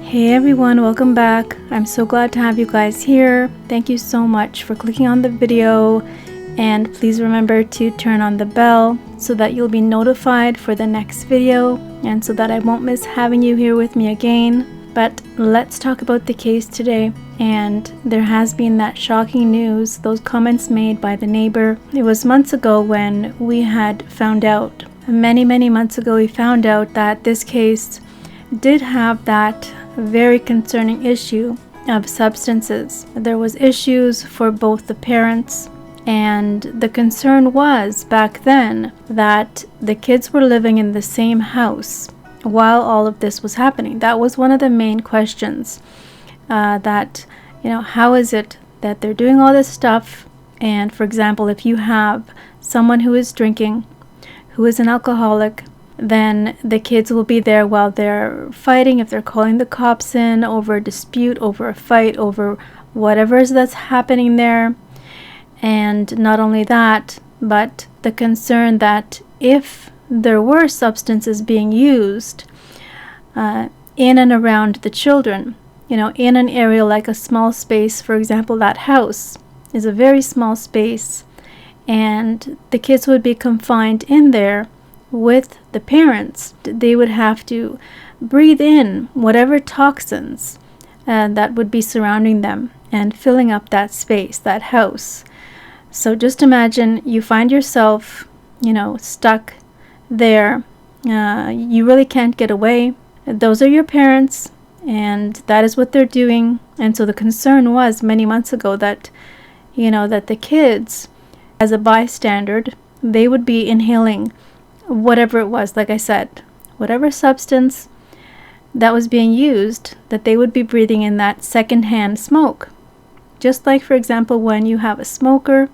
Hey everyone, welcome back. I'm so glad to have you guys here. Thank you so much for clicking on the video, and please remember to turn on the bell so that you'll be notified for the next video and so that I won't miss having you here with me again. But let's talk about the case today. And there has been that shocking news, those comments made by the neighbor. It was months ago when we had found out, many months ago, we found out that this case did have that very concerning issue of substances. There was issues for both the parents, and the concern was back then that the kids were living in the same house while all of this was happening. That was one of the main questions, that, how is it that they're doing all this stuff? And for example, if you have someone who is drinking, who is an alcoholic, then the kids will be there while they're fighting, if they're calling the cops in over a dispute, over a fight, over whatever that's happening there. And not only that, but the concern that if there were substances being used in and around the children, in an area like a small space, for example, that house is a very small space, and the kids would be confined in there with the parents, they would have to breathe in whatever toxins that would be surrounding them and filling up that space, that house. So just imagine you find yourself, stuck there. You really can't get away. Those are your parents, and that is what they're doing. And so the concern was many months ago that, that the kids, as a bystander, they would be inhaling whatever it was, like I said, whatever substance that was being used, that they would be breathing in that secondhand smoke. Just like, for example, when you have a smoker.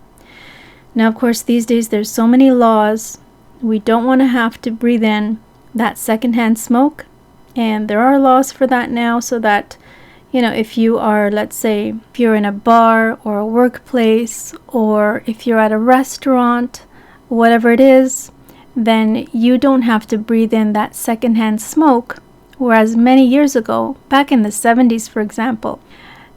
Now, of course, these days there's so many laws. We don't want to have to breathe in that secondhand smoke. And there are laws for that now, so that, if you are, let's say, if you're in a bar or a workplace, or if you're at a restaurant, whatever it is, then you don't have to breathe in that secondhand smoke. Whereas many years ago, back in the 70s, for example,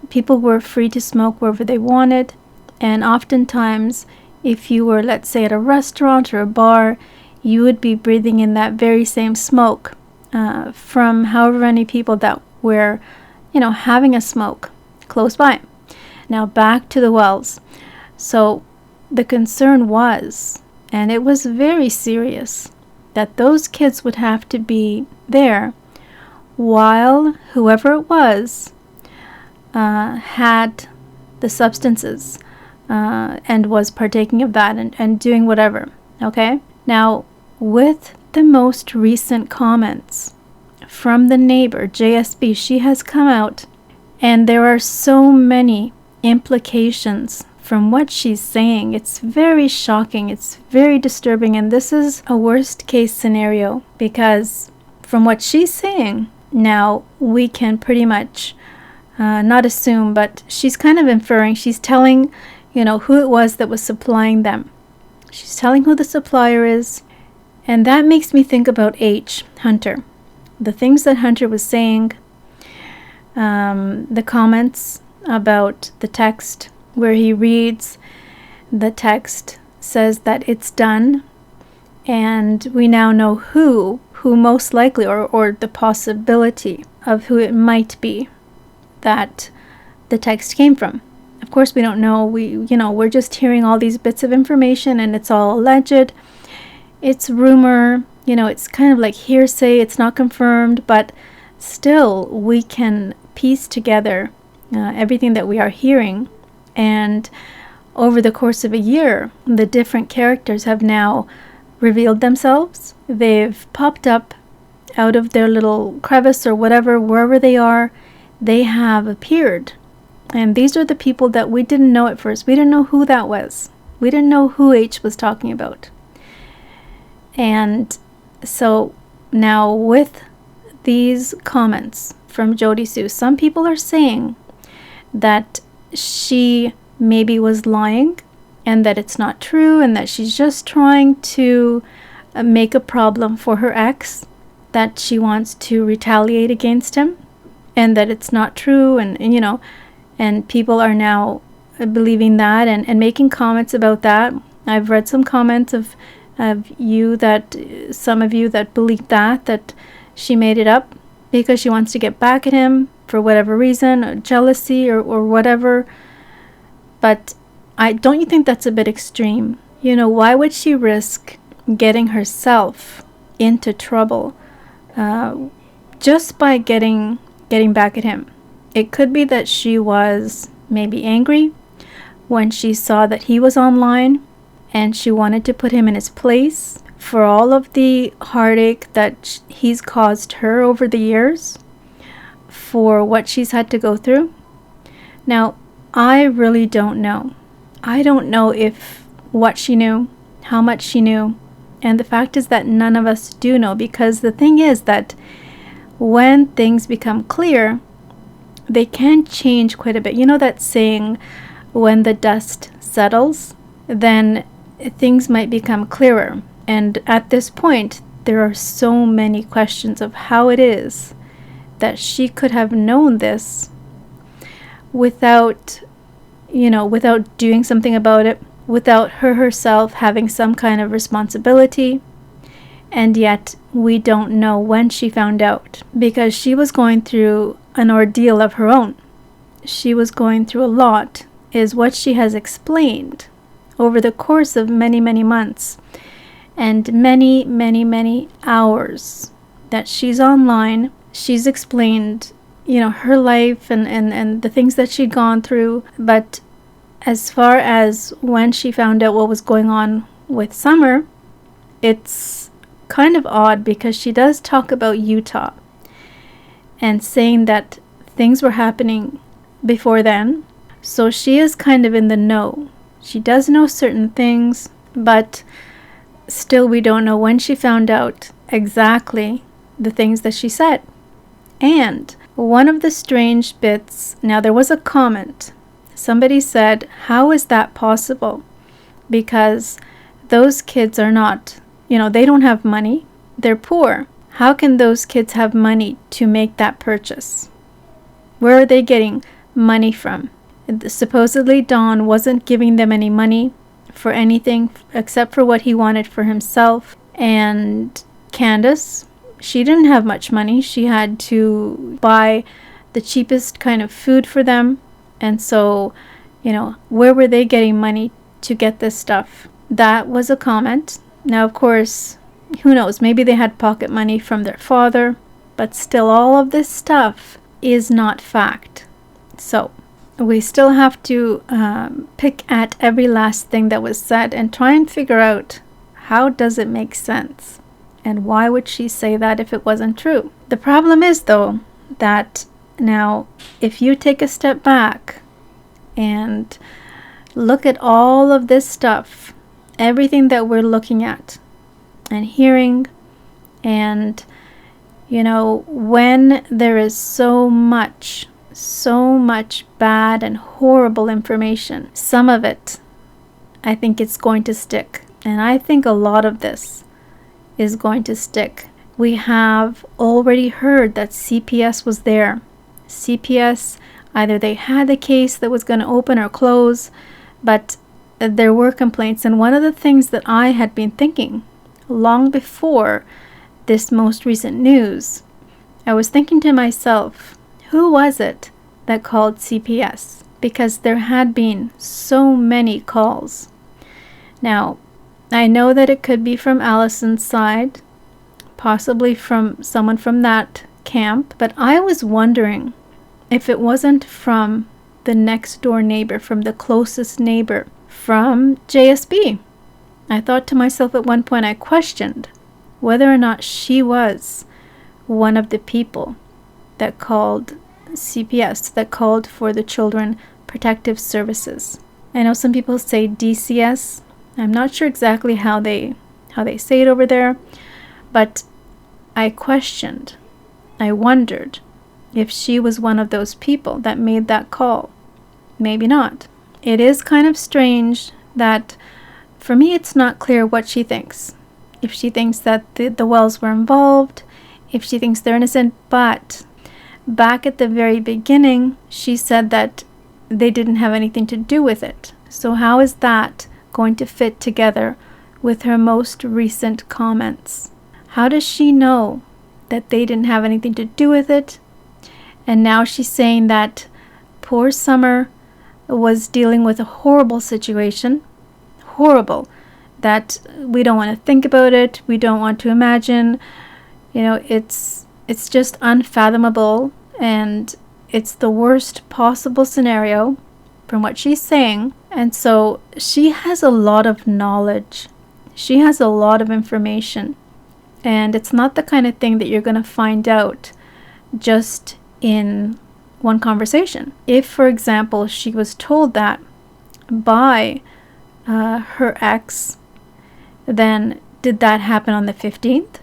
people were free to smoke wherever they wanted. And oftentimes, if you were, let's say, at a restaurant or a bar, you would be breathing in that very same smoke from however many people that were, having a smoke close by. Now back to the wells. So the concern was, and it was very serious, that those kids would have to be there while whoever it was had the substances and was partaking of that and doing whatever. Okay? Now, with the most recent comments from the neighbor, JSB, she has come out, and there are so many implications from what she's saying. It's very shocking, it's very disturbing, and this is a worst case scenario, because from what she's saying, now we can pretty much not assume, but she's kind of inferring, she's telling, who it was that was supplying them. She's telling who the supplier is, and that makes me think about Hunter. The things that Hunter was saying, the comments about the text, where he reads the text, says that it's done, and we now know who most likely, or the possibility of who it might be that the text came from. Of course, we don't know. We're just hearing all these bits of information, and it's all alleged. It's rumor, it's kind of like hearsay. It's not confirmed, but still we can piece together everything that we are hearing. And over the course of a year, the different characters have now revealed themselves. They've popped up out of their little crevice or whatever, wherever they are. They have appeared. And these are the people that we didn't know at first. We didn't know who that was. We didn't know who H was talking about. And so now with these comments from Jodisue, some people are saying that she maybe was lying and that it's not true and that she's just trying to make a problem for her ex, that she wants to retaliate against him, and that it's not true, and people are now believing that and making comments about that. I've read some comments of you, that some of you that believe that she made it up because she wants to get back at him for whatever reason, or jealousy or whatever. But don't you think that's a bit extreme? Why would she risk getting herself into trouble just by getting back at him? It could be that she was maybe angry when she saw that he was online, and she wanted to put him in his place for all of the heartache that he's caused her over the years, for what she's had to go through. Now, I really don't know. I don't know what she knew, how much she knew, and the fact is that none of us do know, because the thing is that when things become clear, they can change quite a bit. You know that saying, when the dust settles, then things might become clearer. And at this point, there are so many questions of how it is that she could have known this without doing something about it, without her herself having some kind of responsibility. And yet we don't know when she found out, because she was going through an ordeal of her own. She was going through a lot, is what she has explained over the course of many, many months and many, many, many hours that she's online. She's explained, her life and the things that she'd gone through. But as far as when she found out what was going on with Summer, it's kind of odd, because she does talk about Utah and saying that things were happening before then. So she is kind of in the know. She does know certain things, but still we don't know when she found out exactly the things that she said. And one of the strange bits, now there was a comment. Somebody said, how is that possible? Because those kids are not, they don't have money. They're poor. How can those kids have money to make that purchase? Where are they getting money from? Supposedly Don wasn't giving them any money for anything except for what he wanted for himself. And Candace, she didn't have much money. She had to buy the cheapest kind of food for them. And so, where were they getting money to get this stuff? That was a comment. Now, of course, who knows? Maybe they had pocket money from their father, but still all of this stuff is not fact. So we still have to pick at every last thing that was said and try and figure out, how does it make sense? And why would she say that if it wasn't true? The problem is, though, that now if you take a step back and look at all of this stuff, everything that we're looking at and hearing, and when there is so much bad and horrible information, some of it, I think it's going to stick. And I think a lot of this is going to stick. We have already heard that CPS was there. CPS, either they had a case that was going to open or close, but there were complaints. And one of the things that I had been thinking long before this most recent news, I was thinking to myself, who was it that called CPS? Because there had been so many calls. Now, I know that it could be from Allison's side, possibly from someone from that camp, but I was wondering if it wasn't from the next door neighbor, from the closest neighbor, from JSB. I thought to myself at one point, I questioned whether or not she was one of the people that called CPS, that called for the Children Protective Services. I know some people say DCS. I'm not sure exactly how they say it over there, but I questioned, I wondered if she was one of those people that made that call. Maybe not. It is kind of strange that, for me, it's not clear what she thinks. if she thinks that the Wells were involved, if she thinks they're innocent. But back at the very beginning, she said that they didn't have anything to do with it. So how is that going to fit together with her most recent comments? How does she know that they didn't have anything to do with it? And now she's saying that poor Summer was dealing with a horrible situation. Horrible. That we don't want to think about it. We don't want to imagine. You know, it's just unfathomable. And it's the worst possible scenario from what she's saying. And so she has a lot of knowledge. She has a lot of information. And it's not the kind of thing that you're going to find out just in one conversation. If, for example, she was told that by her ex, then did that happen on the 15th?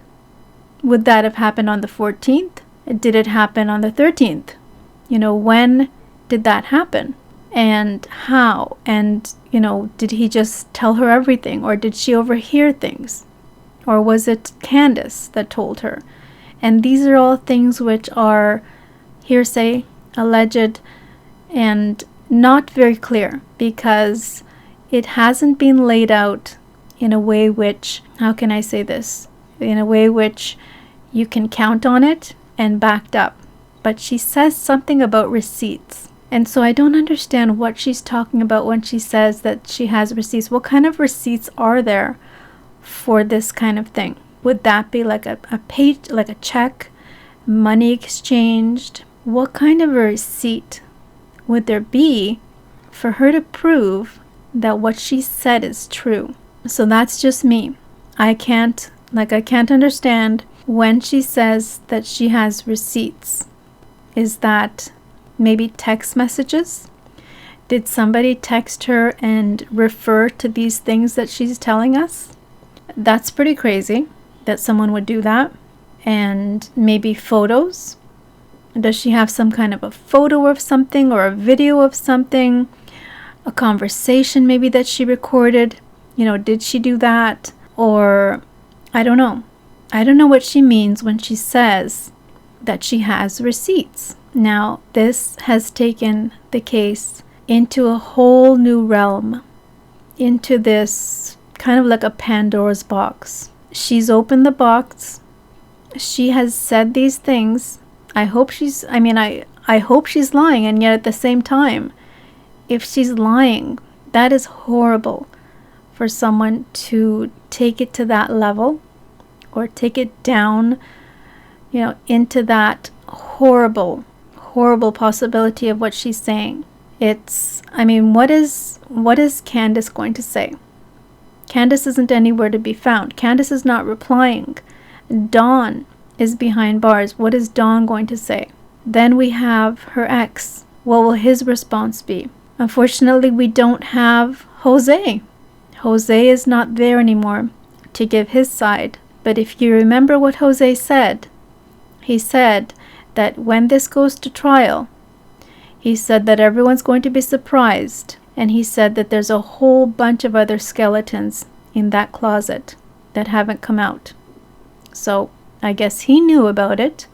Would that have happened on the 14th? Did it happen on the 13th? You know, when did that happen? And how? And, you know, did he just tell her everything? Or did she overhear things? Or was it Candace that told her? And these are all things which are hearsay, alleged, and not very clear, because it hasn't been laid out in a way which, how can I say this? In a way which you can count on it and backed up. But she says something about receipts. And so I don't understand what she's talking about when she says that she has receipts. What kind of receipts are there for this kind of thing? Would that be like a page, like a check, money exchanged? What kind of a receipt would there be for her to prove that what she said is true? So that's just me. I can't understand when she says that she has receipts. Is that maybe text messages? Did somebody text her and refer to these things that she's telling us? That's pretty crazy that someone would do that. And maybe photos. Does she have some kind of a photo of something or a video of something? A conversation maybe that she recorded? You know, did she do that? Or I don't know. I don't know what she means when she says that she has receipts. Now, this has taken the case into a whole new realm, into this kind of like a Pandora's box. She's opened the box. She has said these things. I hope she's lying, and yet at the same time, if she's lying, that is horrible for someone to take it to that level or take it down, you know, into that horrible possibility of what she's saying. What is Candace going to say? Candace isn't anywhere to be found. Candace is not replying. Dawn is behind bars. What is Dawn going to say? Then we have her ex. What will his response be? Unfortunately, we don't have Jose. Jose is not there anymore to give his side. But if you remember what Jose said, he said that when this goes to trial, he said that everyone's going to be surprised. And he said that there's a whole bunch of other skeletons in that closet that haven't come out. So I guess he knew about it.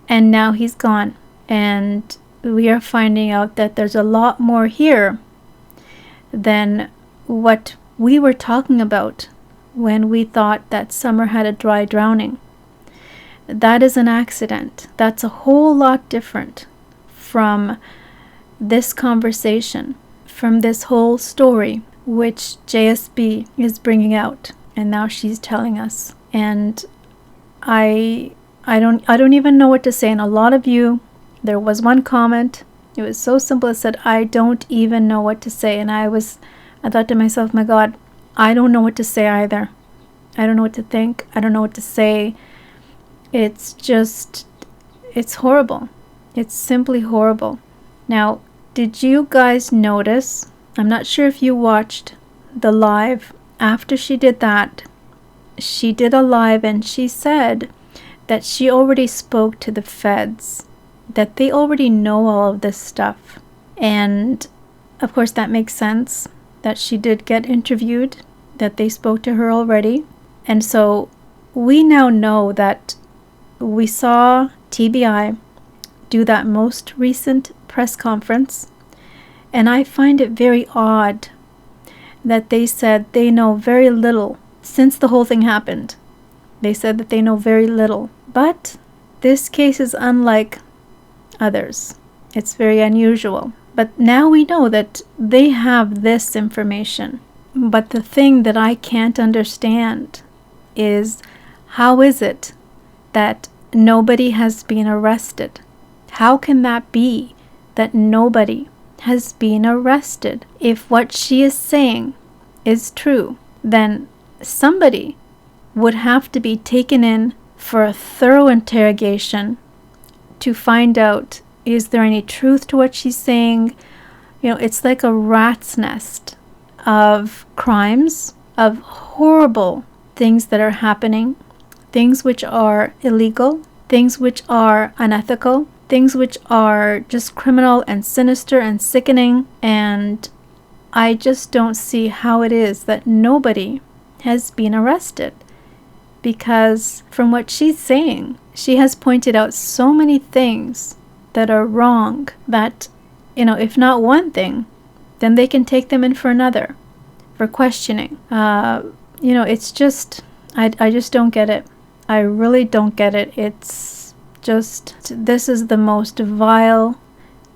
And now he's gone. And we are finding out that there's a lot more here than what we were talking about when we thought that Summer had a dry drowning. That is an accident. That's a whole lot different from this conversation, from this whole story which JSB is bringing out, and now she's telling us. And I don't even know what to say. And a lot of you, there was one comment, it was so simple, it said, I don't even know what to say. And I thought to myself, my God, I don't know what to say either. I don't know what to think. I don't know what to say. It's horrible. It's simply horrible. Now, did you guys notice, I'm not sure if you watched the live after she did that. She did a live and she said that she already spoke to the feds, that they already know all of this stuff. And of course that makes sense, that she did get interviewed, that they spoke to her already. And so we now know that we saw TBI do that most recent press conference, and I find it very odd that they said they know very little since the whole thing happened. They said that they know very little. But this case is unlike others. It's very unusual. But now we know that they have this information. But the thing that I can't understand is, how is it that nobody has been arrested? How can that be that nobody has been arrested? If what she is saying is true, then somebody would have to be taken in for a thorough interrogation to find out, is there any truth to what she's saying? You know, it's like a rat's nest of crimes, of horrible things that are happening, things which are illegal, things which are unethical, things which are just criminal and sinister and sickening. And I just don't see how it is that nobody has been arrested. Because from what she's saying, she has pointed out so many things that are wrong that, you know, if not one thing, then they can take them in for another, for questioning. You know, it's just, I just don't get it. I really don't get it. It's just, this is the most vile,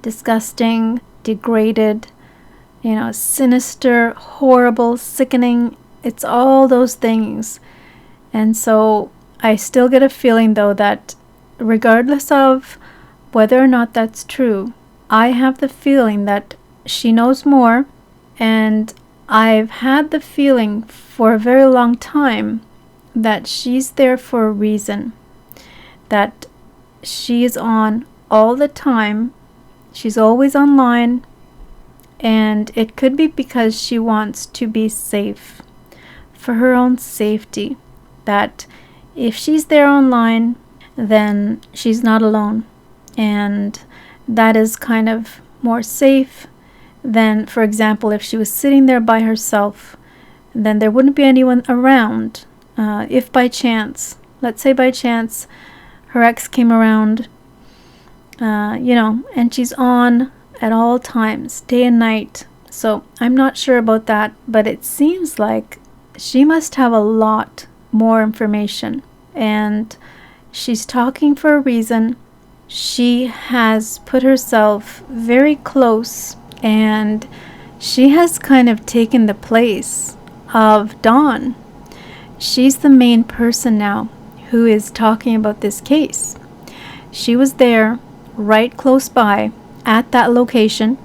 disgusting, degraded, you know, sinister, horrible, sickening. It's all those things. And so I still get a feeling, though, that regardless of whether or not that's true, I have the feeling that she knows more. And I've had the feeling for a very long time that she's there for a reason, that she is on all the time, she's always online, and it could be because she wants to be safe, for her own safety, that if she's there online, then she's not alone, and that is kind of more safe than, for example, if she was sitting there by herself, then there wouldn't be anyone around. If by chance, let's say by chance, her ex came around, you know, and she's on at all times, day and night. So I'm not sure about that, but it seems like she must have a lot more information, and she's talking for a reason. She has put herself very close, and she has kind of taken the place of Dawn. She's the main person now who is talking about this case. She was there, right close by, at that location,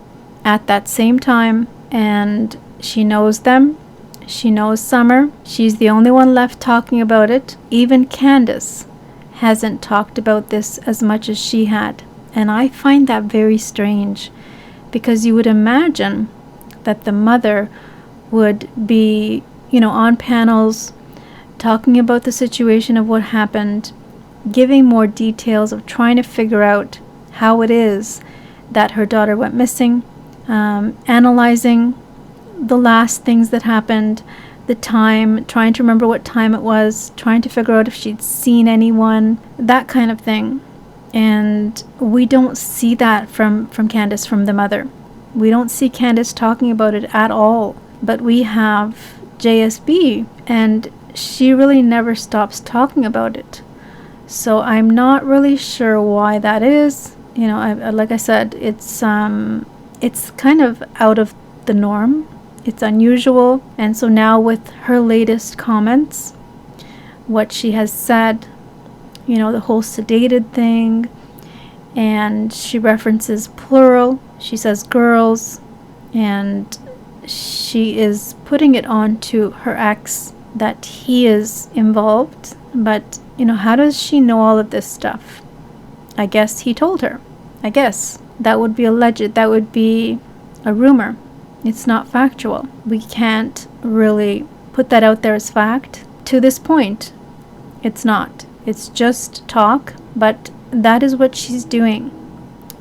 at that same time, and she knows them. She knows Summer. She's the only one left talking about it. Even Candace hasn't talked about this as much as she had. And I find that very strange, because you would imagine that the mother would be, you know, on panels, talking about the situation of what happened, giving more details of trying to figure out how it is that her daughter went missing, analyzing the last things that happened, the time, trying to remember what time it was, trying to figure out if she'd seen anyone, that kind of thing. And we don't see that from Candace, from the mother. We don't see Candace talking about it at all. But we have JSB, and she really never stops talking about it. So I'm not really sure why that is. You know, like I said, it's kind of out of the norm. It's unusual. And so now with her latest comments, what she has said, you know, the whole sedated thing, and she references plural. She says girls, and she is putting it on to her ex that he is involved. But, you know, how does she know all of this stuff? I guess he told her. I guess that would be alleged. That would be a rumor. It's not factual. We can't really put that out there as fact. To this point, it's not. It's just talk, but that is what she's doing.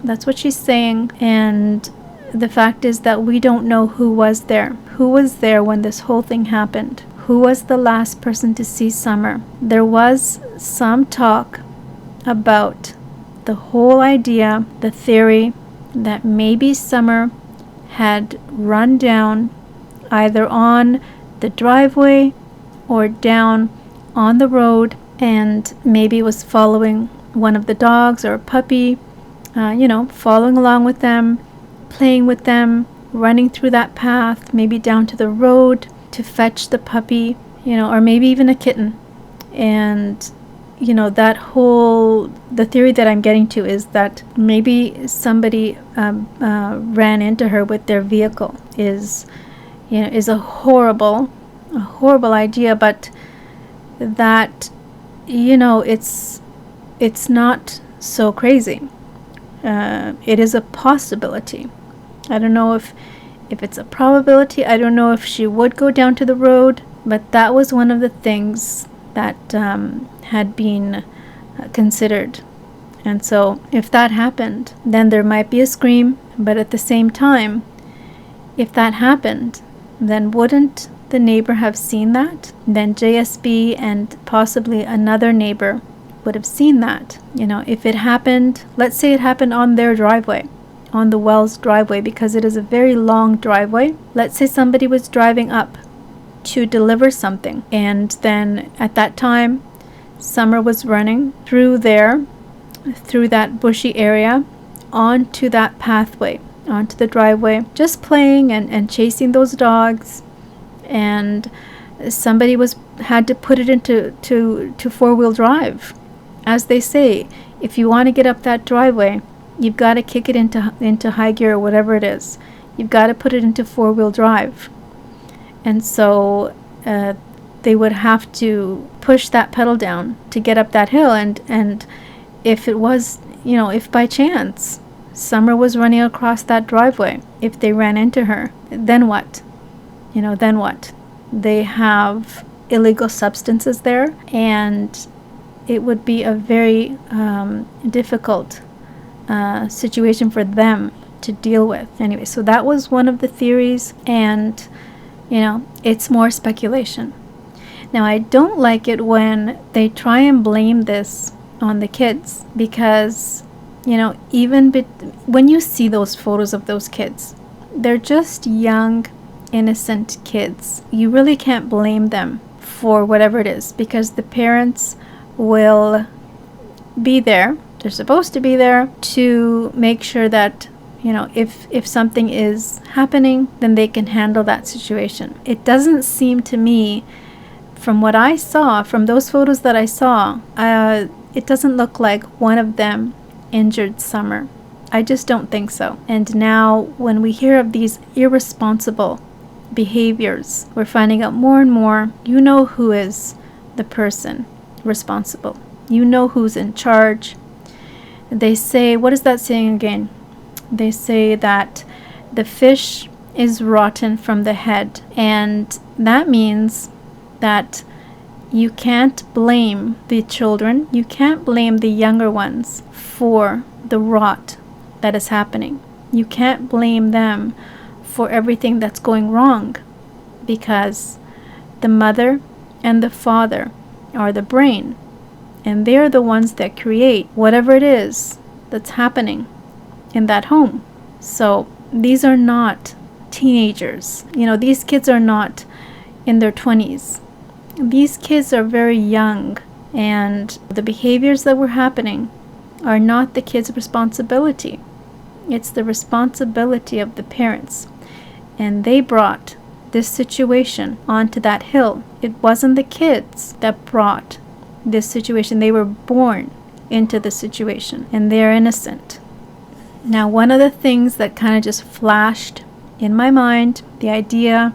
That's what she's saying. And the fact is that we don't know who was there. Who was there when this whole thing happened? who was the last person to see Summer. There was some talk about the whole idea, the theory that maybe Summer had run down either on the driveway or down on the road, and maybe was following one of the dogs or a puppy, following along with them, playing with them, running through that path, maybe down to the road to fetch the puppy, or maybe even a kitten. And the theory that I'm getting to is that maybe somebody ran into her with their vehicle. Is a horrible idea, but that it's not so crazy. It is a possibility. I don't know if it's a probability. I don't know if she would go down to the road, but that was one of the things that had been considered. And so if that happened, then there might be a scream. But at the same time, if that happened, then wouldn't the neighbor have seen that? Then JSB and possibly another neighbor would have seen that. If it happened, let's say it happened on their driveway, on the Wells driveway, because it is a very long driveway. Let's say somebody was driving up to deliver something, and then at that time Summer was running through that bushy area onto that pathway, onto the driveway, just playing and chasing those dogs, and somebody had to put it into four-wheel drive. As they say, if you want to get up that driveway, you've got to kick it into high gear or whatever it is. You've got to put it into four-wheel drive. And so they would have to push that pedal down to get up that hill. And if it was, if by chance Summer was running across that driveway, if they ran into her, then what? Then what? They have illegal substances there, and it would be a very difficult situation for them to deal with. Anyway, so that was one of the theories, and it's more speculation. Now, I don't like it when they try and blame this on the kids, because even when you see those photos of those kids, they're just young, innocent kids. You really can't blame them for whatever it is, because the parents will be there. They're supposed to be there to make sure that if something is happening, then they can handle that situation. It doesn't seem to me, from what I saw, from those photos that I saw, it doesn't look like one of them injured Summer. I just don't think so. And now when we hear of these irresponsible behaviors, we're finding out more and more, who is the person responsible. Who's in charge. They say, what is that saying again? They say that the fish is rotten from the head, and that means that you can't blame the children, you can't blame the younger ones for the rot that is happening. You can't blame them for everything that's going wrong, because the mother and the father are the brain, and they're the ones that create whatever it is that's happening in that home. So these are not teenagers. These kids are not in their 20s. These kids are very young, and the behaviors that were happening are not the kids' responsibility. It's the responsibility of the parents. And they brought this situation onto that hill. It wasn't the kids that brought this situation. They were born into the situation, and they're innocent. Now, one of the things that kind of just flashed in my mind, the idea,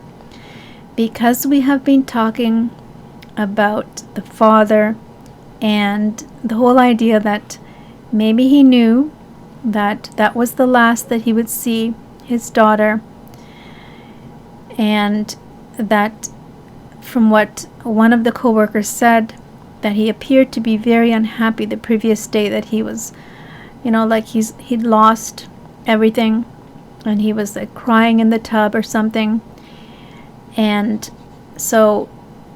because we have been talking about the father and the whole idea that maybe he knew that that was the last that he would see his daughter, and that from what one of the co-workers said, that he appeared to be very unhappy the previous day, that he was, like he'd lost everything, and he was like crying in the tub or something. And so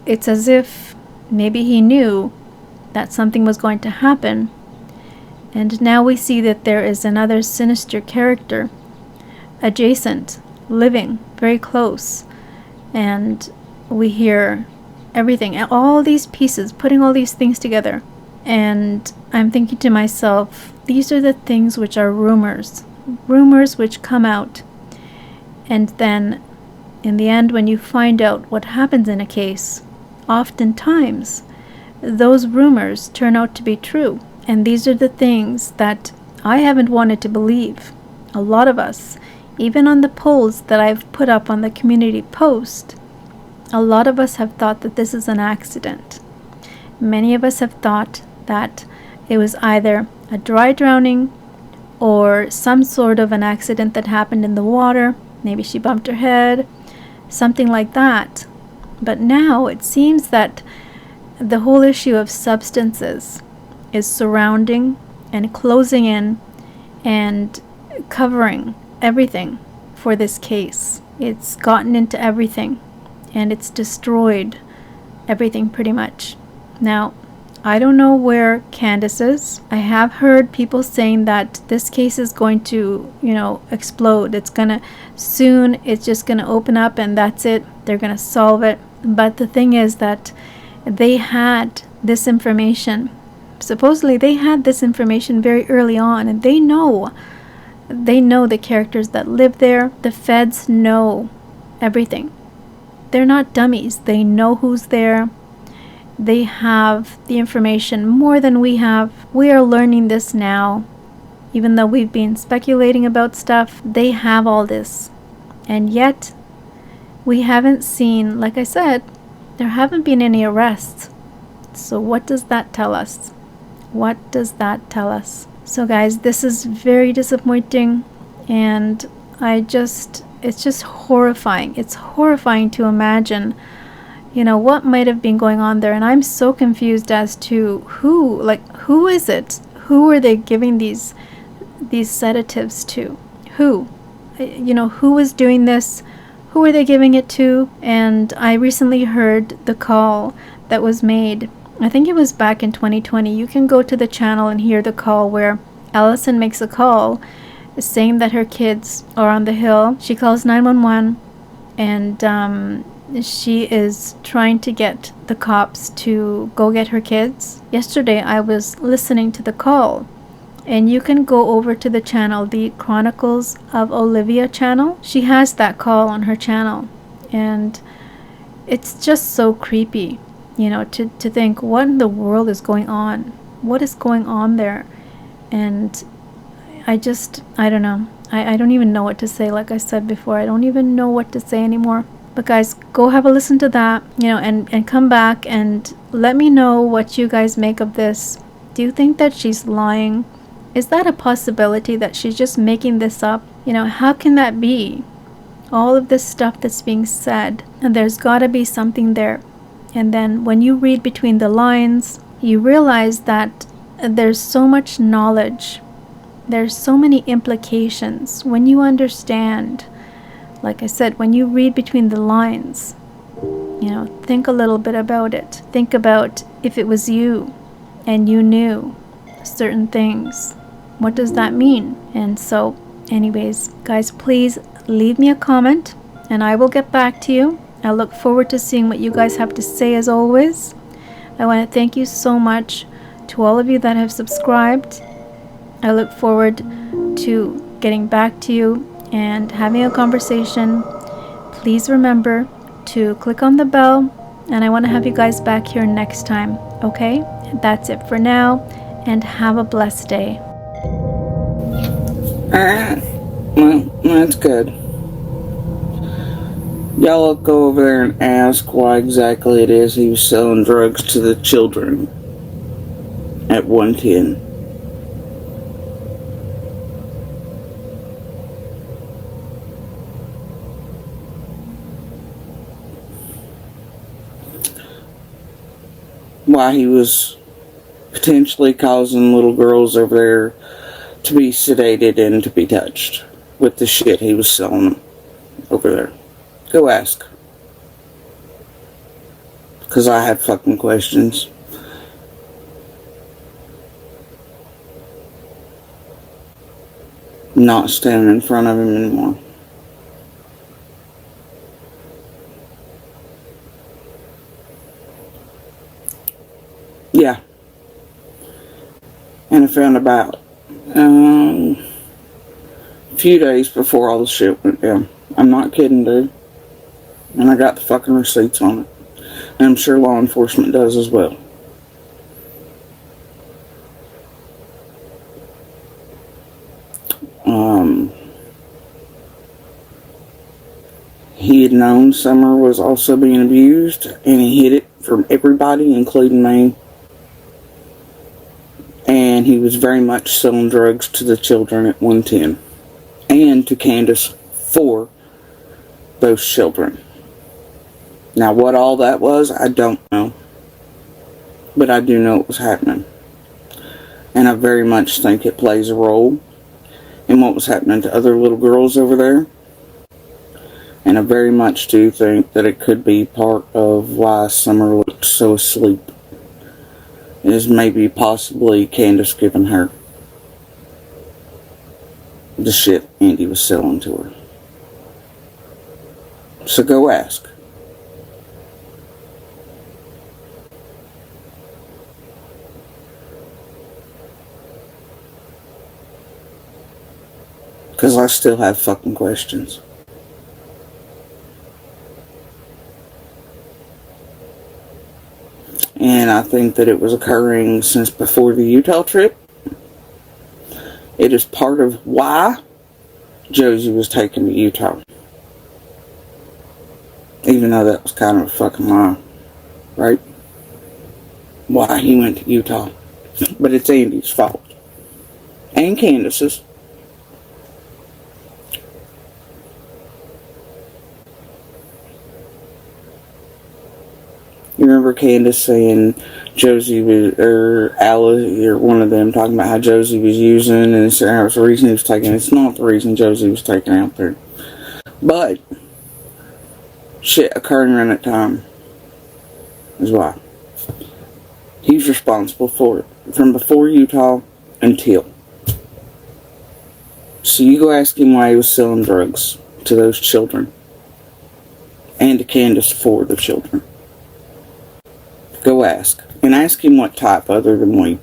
it's as if maybe he knew that something was going to happen. And now we see that there is another sinister character adjacent, living very close. And we hear everything, all these pieces, putting all these things together. And I'm thinking to myself, these are the things which are rumors which come out. And then in the end, when you find out what happens in a case, oftentimes those rumors turn out to be true. And these are the things that I haven't wanted to believe. A lot of us, even on the polls that I've put up on the community post, a lot of us have thought that this is an accident. Many of us have thought that it was either a dry drowning or some sort of an accident that happened in the water. Maybe she bumped her head, something like that. But now it seems that the whole issue of substances is surrounding and closing in and covering everything for this case. It's gotten into everything and it's destroyed everything pretty much. Now, I don't know where Candace is. I have heard people saying that this case is going to, explode. It's just gonna open up and that's it. They're gonna solve it. But the thing is that they had this information. Supposedly they had this information very early on, and they know the characters that live there. The feds know everything. They're not dummies. They know who's there. They have the information more than we have. We are learning this now. Even though we've been speculating about stuff, they have all this. And yet, we haven't seen, like I said, there haven't been any arrests. So what does that tell us? What does that tell us? So guys, this is very disappointing, and it's just horrifying. It's horrifying to imagine what might have been going on there. And I'm so confused as to who is it? Who are they giving these sedatives to? Who? Who is doing this? Who are they giving it to? And I recently heard the call that was made. I think it was back in 2020. You can go to the channel and hear the call where Allison makes a call saying that her kids are on the hill. She calls 911 and she is trying to get the cops to go get her kids. Yesterday I was listening to the call, and you can go over to the channel, the Chronicles of Olivia channel. She has that call on her channel, and it's just so creepy, to think, what in the world is going on? What is going on there? And I don't know. I don't even know what to say. Like I said before, I don't even know what to say anymore. But guys, go have a listen to that, and come back and let me know what you guys make of this. Do you think that she's lying? Is that a possibility that she's just making this up? How can that be? All of this stuff that's being said, and there's gotta be something there. And then when you read between the lines, you realize that there's so much knowledge. There's so many implications when you understand. Like I said, when you read between the lines, think a little bit about it. Think about if it was you and you knew certain things. What does that mean? And so, anyways, guys, please leave me a comment and I will get back to you. I look forward to seeing what you guys have to say as always. I want to thank you so much to all of you that have subscribed. I look forward to getting back to you and having a conversation. Please remember to click on the bell, and I want to have you guys back here next time. Okay? That's it for now, and have a blessed day. Alright. Well, that's good. Y'all go over there and ask why exactly it is he was selling drugs to the children at 110. Why he was potentially causing little girls over there to be sedated and to be touched with the shit he was selling them over there. Go ask. Because I had fucking questions. Not standing in front of him anymore. Yeah. And I found about a few days before all the shit went down. I'm not kidding, dude. And I got the fucking receipts on it. And I'm sure law enforcement does as well. He had known Summer was also being abused, and he hid it from everybody, including me. And he was very much selling drugs to the children at 110. And to Candace for those children. Now, what all that was, I don't know. But I do know it was happening. And I very much think it plays a role in what was happening to other little girls over there. And I very much do think that it could be part of why Summer looked so asleep. Is maybe possibly Candace giving her the shit Andy was selling to her. So go ask. Because I still have fucking questions. And I think that it was occurring since before the Utah trip. It is part of why Josie was taken to Utah. Even though that was kind of a fucking lie. Right? Why he went to Utah. But it's Andy's fault. And Candace's. You remember Candace saying Josie was, or Alice, or one of them talking about how Josie was using, and it was the reason he was taken. It's not the reason Josie was taken out there. But shit occurring around that time is why. He's responsible for it. From before Utah until. So you go ask him why he was selling drugs to those children. And to Candace for the children. Go ask. And ask him what type other than weed.